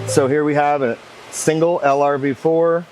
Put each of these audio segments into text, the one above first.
So here we have a single LRV-4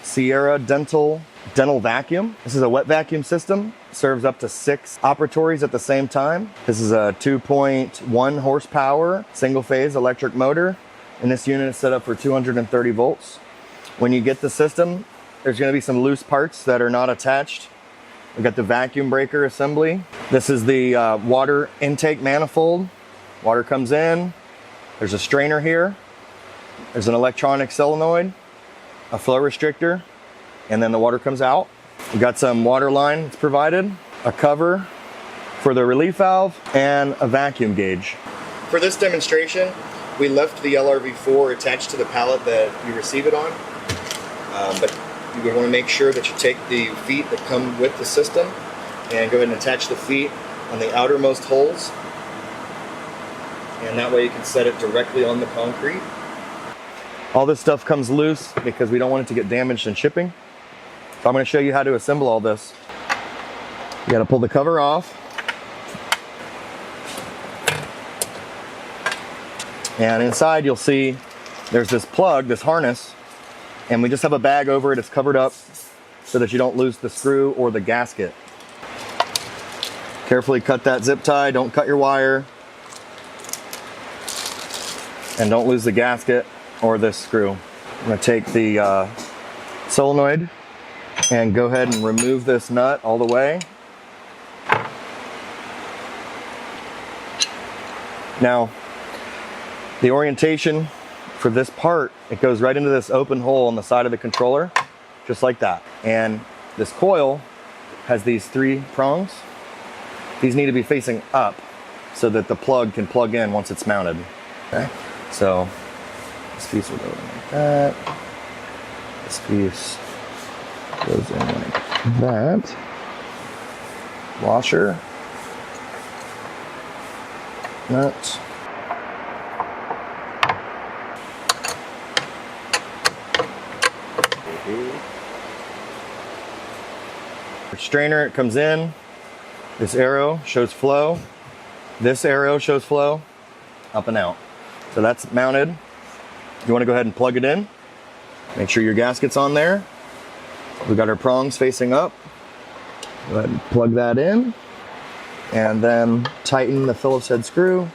Sierra Dental vacuum. This is a wet vacuum system. Serves up to 6 operatories at the same time. This is a 2.1 horsepower single phase electric motor. And this unit is set up for 230 volts. When you get the system, there's going to be some loose parts that are not attached. We've got the vacuum breaker assembly. This is the water intake manifold. Water comes in. There's a strainer here. There's an electronic solenoid, a flow restrictor, and then the water comes out. We've got some water line that's provided, a cover for the relief valve, and a vacuum gauge. For this demonstration, we left the LRV-4 attached to the pallet that you receive it on, but you would want to make sure that you take the feet that come with the system and go ahead and attach the feet on the outermost holes, and that way you can set it directly on the concrete. All this stuff comes loose because we don't want it to get damaged in shipping. So I'm going to show you how to assemble all this. You got to pull the cover off. And inside you'll see there's this plug, this harness, and we just have a bag over it. It's covered up so that you don't lose the screw or the gasket. Carefully cut that zip tie, don't cut your wire, and don't lose the gasket or this screw. I'm going to take the solenoid and go ahead and remove this nut all the way. Now, the orientation for this part, it goes right into this open hole on the side of the controller, just like that. And this coil has these 3 prongs. These need to be facing up so that the plug can plug in once it's mounted. Okay, so this piece will go in like that. This piece goes in like that. Washer, nut. Strainer, it comes in. This arrow shows flow. This arrow shows flow up and out. So that's mounted. You want to go ahead and plug it in. Make sure your gasket's on there. We've got our prongs facing up. Go ahead and plug that in. And then tighten the Phillips head screw.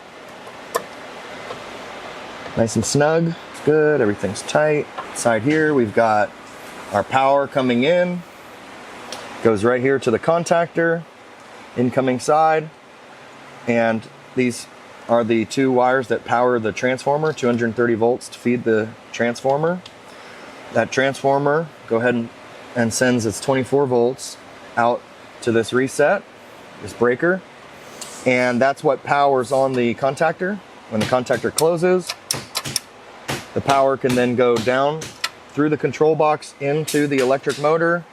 Nice and snug. It's good. Everything's tight. Side here, we've got our power coming in. Goes right here to the contactor, incoming side, and these are the 2 wires that power the transformer, 230 volts to feed the transformer. That transformer, go ahead and sends its 24 volts out to this reset, this breaker, and that's what powers on the contactor. When the contactor closes, the power can then go down through the control box into the electric motor,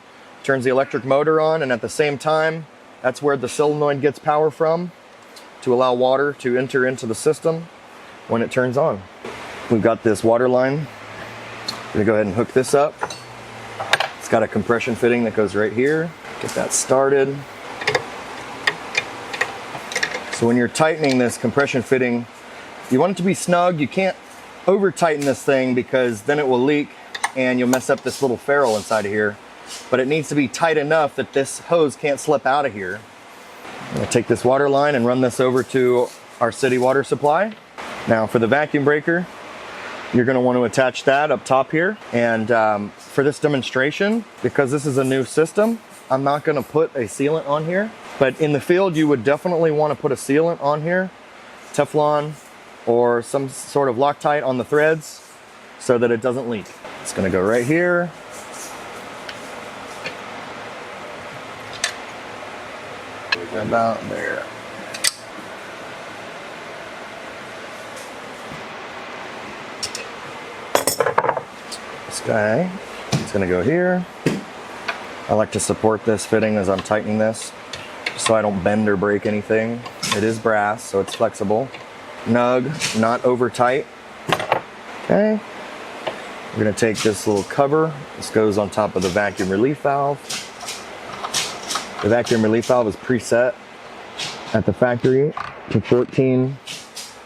turns the electric motor on, and at the same time, that's where the solenoid gets power from to allow water to enter into the system when it turns on. We've got this water line. I'm gonna go ahead and hook this up. It's got a compression fitting that goes right here. Get that started. So when you're tightening this compression fitting, you want it to be snug. You can't over tighten this thing because then it will leak and you'll mess up this little ferrule inside of here. But it needs to be tight enough that this hose can't slip out of here. I'm going to take this water line and run this over to our city water supply. Now for the vacuum breaker, you're going to want to attach that up top here. And for this demonstration, because this is a new system, I'm not going to put a sealant on here. But in the field, you would definitely want to put a sealant on here, Teflon or some sort of Loctite on the threads so that it doesn't leak. It's going to go right here. About there. This guy, it's going to go here. I like to support this fitting as I'm tightening this, so I don't bend or break anything. It is brass, so it's flexible. Nug, not over tight. Okay. We're going to take this little cover. This goes on top of the vacuum relief valve. The vacuum relief valve is preset at the factory to 14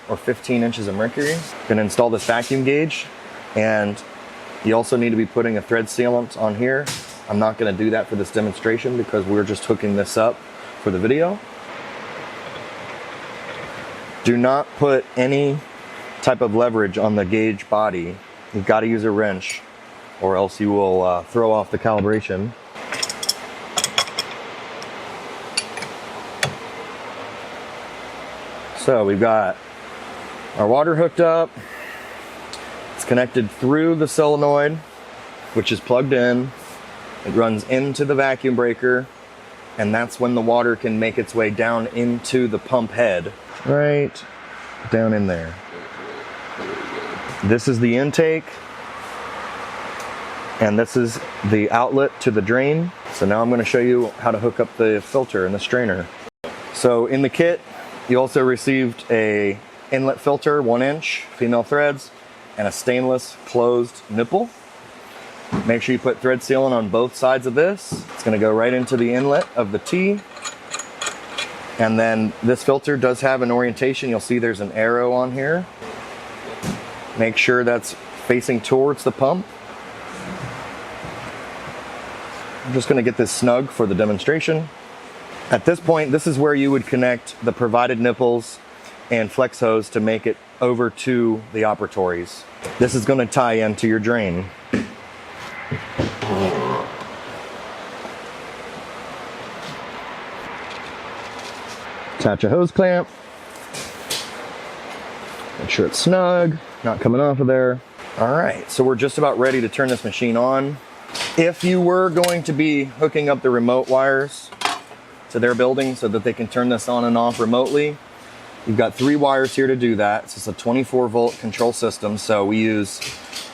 or 15 inches of mercury. Going to install this vacuum gauge And you also need to be putting a thread sealant on here. I'm not going to do that for this demonstration because we're just hooking this up for the video. Do not put any type of leverage on the gauge body. You've got to use a wrench or else you will throw off the calibration. So we've got our water hooked up. It's connected through the solenoid, which is plugged in. It runs into the vacuum breaker, and that's when the water can make its way down into the pump head. Right down in there. This is the intake, and this is the outlet to the drain. So now I'm going to show you how to hook up the filter and the strainer. So in the kit, you also received a inlet filter, 1-inch, female threads, and a stainless closed nipple. Make sure you put thread sealant on both sides of this. It's going to go right into the inlet of the T. And then this filter does have an orientation. You'll see there's an arrow on here. Make sure that's facing towards the pump. I'm just going to get this snug for the demonstration. At this point, this is where you would connect the provided nipples and flex hose to make it over to the operatories. This is going to tie into your drain. Attach a hose clamp. Make sure it's snug, not coming off of there. All right, so we're just about ready to turn this machine on. If you were going to be hooking up the remote wires to their building so that they can turn this on and off remotely, you've got 3 wires here to do that. It's just a 24-volt control system, so we use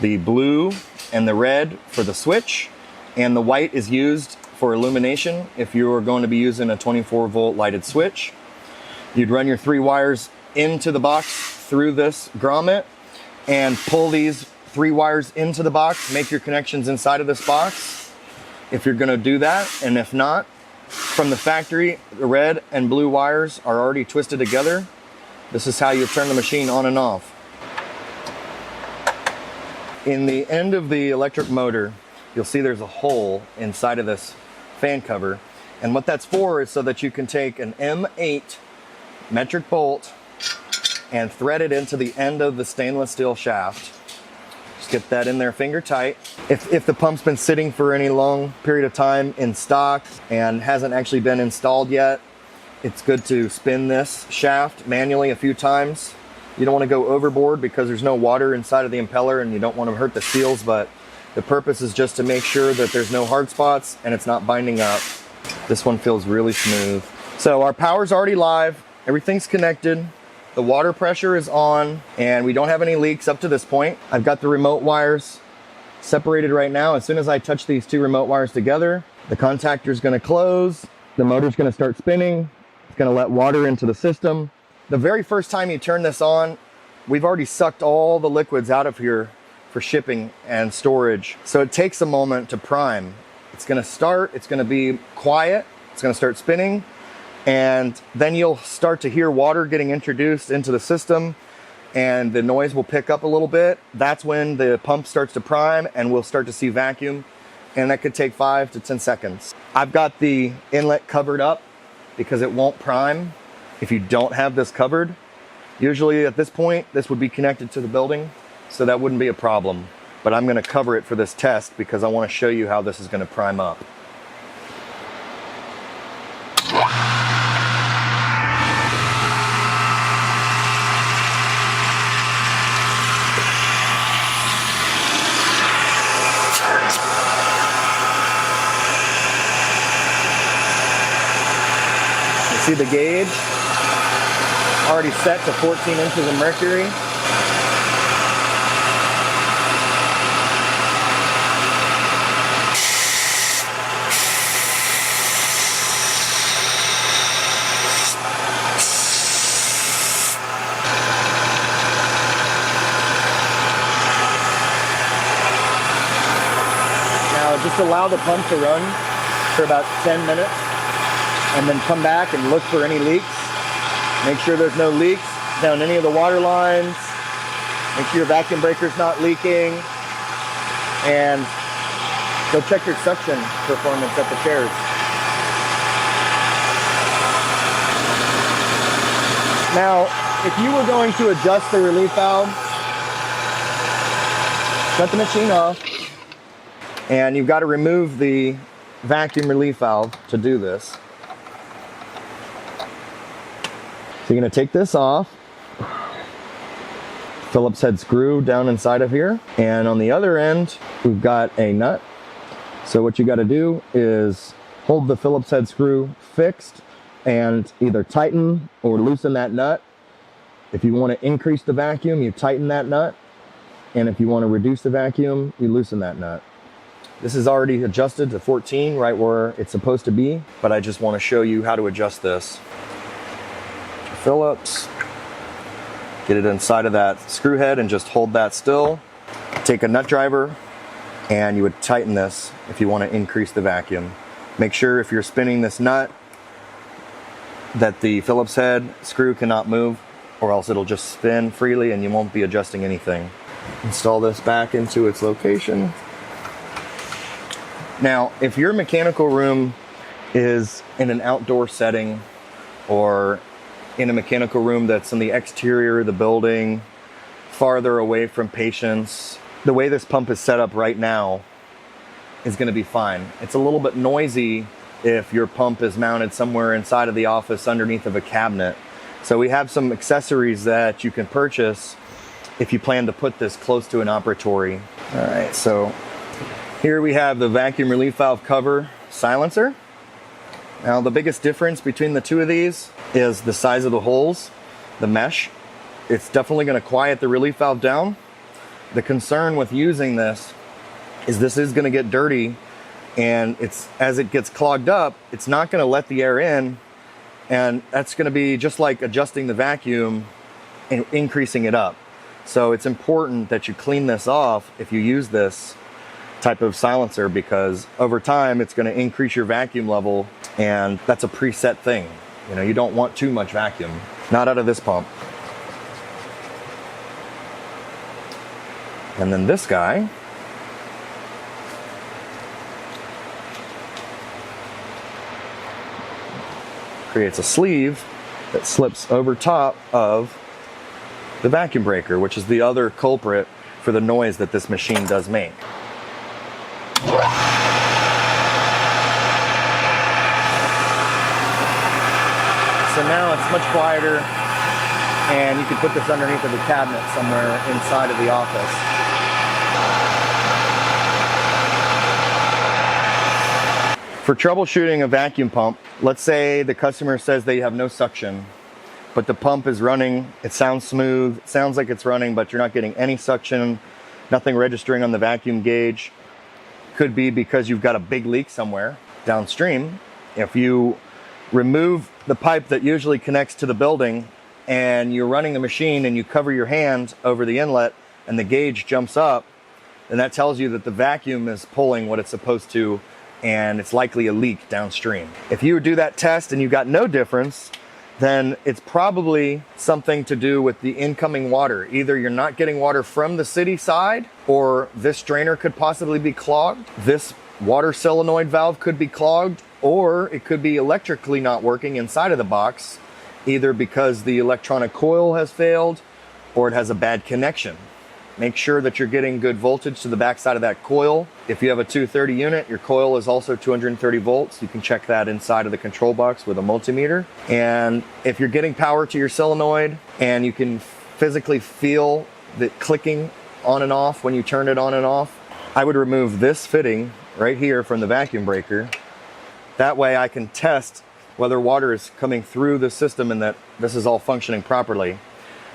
the blue and the red for the switch, and the white is used for illumination if you are going to be using a 24-volt lighted switch. You'd run your 3 wires into the box through this grommet and pull these 3 wires into the box, make your connections inside of this box if you're going to do that. And if not, from the factory, the red and blue wires are already twisted together. This is how you turn the machine on and off. In the end of the electric motor, you'll see there's a hole inside of this fan cover. And what that's for is so that you can take an M8 metric bolt and thread it into the end of the stainless steel shaft. Just get that in there finger tight. If the pump's been sitting for any long period of time in stock and hasn't actually been installed yet, it's good to spin this shaft manually a few times. You don't want to go overboard because there's no water inside of the impeller and you don't want to hurt the seals, but the purpose is just to make sure that there's no hard spots and it's not binding up. This one feels really smooth. So our power's already live, everything's connected, the water pressure is on, and we don't have any leaks up to this point. I've got the remote wires separated right now. As soon as I touch these 2 remote wires together, the contactor's going to close, the motor's going to start spinning, it's going to let water into the system. The very first time you turn this on, we've already sucked all the liquids out of here for shipping and storage. So it takes a moment to prime. It's going to start, it's going to be quiet, it's going to start spinning, and then you'll start to hear water getting introduced into the system and the noise will pick up a little bit. That's when the pump starts to prime and we'll start to see vacuum, and that could take 5 to 10 seconds. I've got the inlet covered up because it won't prime if you don't have this covered. Usually at this point, this would be connected to the building, so that wouldn't be a problem. But I'm going to cover it for this test because I want to show you how this is going to prime up. You see the gauge already set to 14 inches of mercury. Now just allow the pump to run for about 10 minutes and then come back and look for any leaks. Make sure there's no leaks down any of the water lines, Make sure your vacuum breaker's not leaking. And go check your suction performance at the chairs. Now, if you were going to adjust the relief valve, shut the machine off, and you've got to remove the vacuum relief valve to do this. So you're going to take this off, Phillips head screw down inside of here, and on the other end we've got a nut. So what you got to do is hold the Phillips head screw fixed and either tighten or loosen that nut. If you want to increase the vacuum, you tighten that nut, and if you want to reduce the vacuum, you loosen that nut. This is already adjusted to 14, right where it's supposed to be, but I just want to show you how to adjust this. Phillips, get it inside of that screw head and just hold that still. Take a nut driver and you would tighten this if you want to increase the vacuum. Make sure if you're spinning this nut that the Phillips head screw cannot move, or else it'll just spin freely and you won't be adjusting anything. Install this back into its location. Now, if your mechanical room is in an outdoor setting or in a mechanical room that's in the exterior of the building, farther away from patients, the way this pump is set up right now is going to be fine. It's a little bit noisy if your pump is mounted somewhere inside of the office underneath of a cabinet. So we have some accessories that you can purchase if you plan to put this close to an operatory. All right, so here we have the vacuum relief valve cover silencer. Now the biggest difference between the two of these is the size of the holes, the mesh. It's definitely going to quiet the relief valve down. The concern with using this is going to get dirty, and as it gets clogged up, it's not going to let the air in, and that's going to be just like adjusting the vacuum and increasing it up. So it's important that you clean this off if you use this type of silencer, because over time it's going to increase your vacuum level, and that's a preset thing. You know, you don't want too much vacuum, not out of this pump. And then this guy creates a sleeve that slips over top of the vacuum breaker, which is the other culprit for the noise that this machine does make. So now it's much quieter, and you can put this underneath of a cabinet somewhere inside of the office. For troubleshooting a vacuum pump, let's say the customer says they have no suction, but the pump is running, it sounds smooth, it sounds like it's running, but you're not getting any suction, nothing registering on the vacuum gauge. Could be because you've got a big leak somewhere downstream. If you remove the pipe that usually connects to the building and you're running the machine and you cover your hand over the inlet and the gauge jumps up, then that tells you that the vacuum is pulling what it's supposed to, and it's likely a leak downstream. If you do that test and you got no difference, then it's probably something to do with the incoming water. Either you're not getting water from the city side, or this strainer could possibly be clogged. This water solenoid valve could be clogged, or it could be electrically not working inside of the box, either because the electronic coil has failed or it has a bad connection. Make sure that you're getting good voltage to the backside of that coil. If you have a 230 unit, your coil is also 230 volts. You can check that inside of the control box with a multimeter. And if you're getting power to your solenoid and you can physically feel the clicking on and off when you turn it on and off, I would remove this fitting right here from the vacuum breaker. That way I can test whether water is coming through the system and that this is all functioning properly.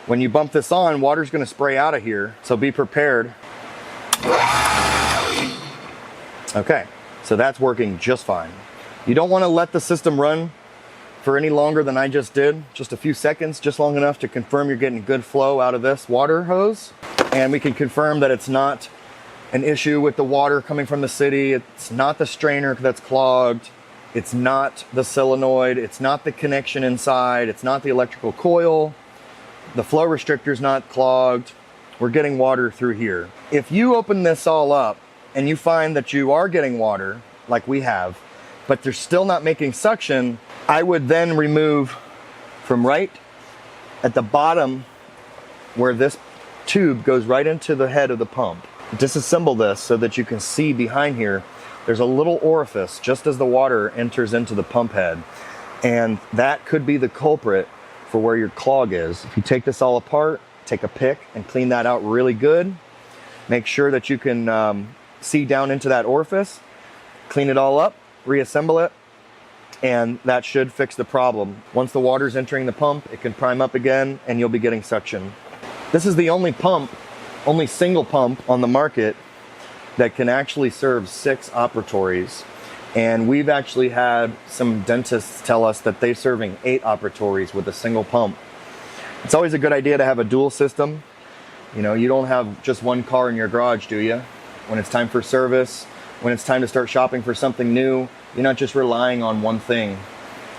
When you bump this on, water's going to spray out of here, so be prepared. Okay, so that's working just fine. You don't want to let the system run for any longer than I just did, just a few seconds, just long enough to confirm you're getting good flow out of this water hose. And we can confirm that it's not an issue with the water coming from the city. It's not the strainer that's clogged. It's not the solenoid. It's not the connection inside. It's not the electrical coil. The flow restrictor's not clogged. we're getting water through here. If you open this all up and you find that you are getting water, like we have, but they're still not making suction, I would then remove from right at the bottom where this tube goes right into the head of the pump. Disassemble this so that you can see behind here, there's a little orifice just as the water enters into the pump head. And that could be the culprit for where your clog is. If you take this all apart, take a pick and clean that out really good. Make sure that you can see down into that orifice, clean it all up, reassemble it, and that should fix the problem. Once the water's entering the pump, it can prime up again and you'll be getting suction. This is the only single pump on the market that can actually serve 6 operatories. And we've actually had some dentists tell us that they're serving 8 operatories with a single pump. It's always a good idea to have a dual system. You know, you don't have just one car in your garage, do you? When it's time for service, when it's time to start shopping for something new, you're not just relying on one thing.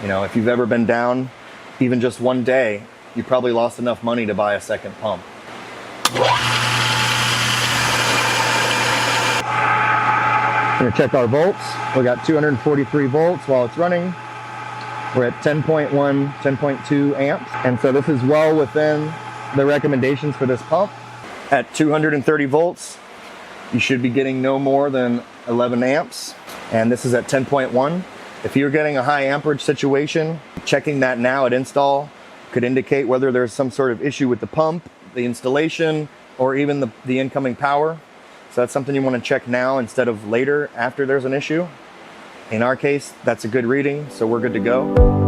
You know, if you've ever been down even just one day, you probably lost enough money to buy a second pump. We're gonna check our volts. We got 243 volts while it's running. We're at 10.1, 10.2 amps. And so this is well within the recommendations for this pump. At 230 volts, you should be getting no more than 11 amps. And this is at 10.1. If you're getting a high amperage situation, checking that now at install could indicate whether there's some sort of issue with the pump, the installation, or even the incoming power. So that's something you want to check now instead of later after there's an issue. In our case, that's a good reading, so we're good to go.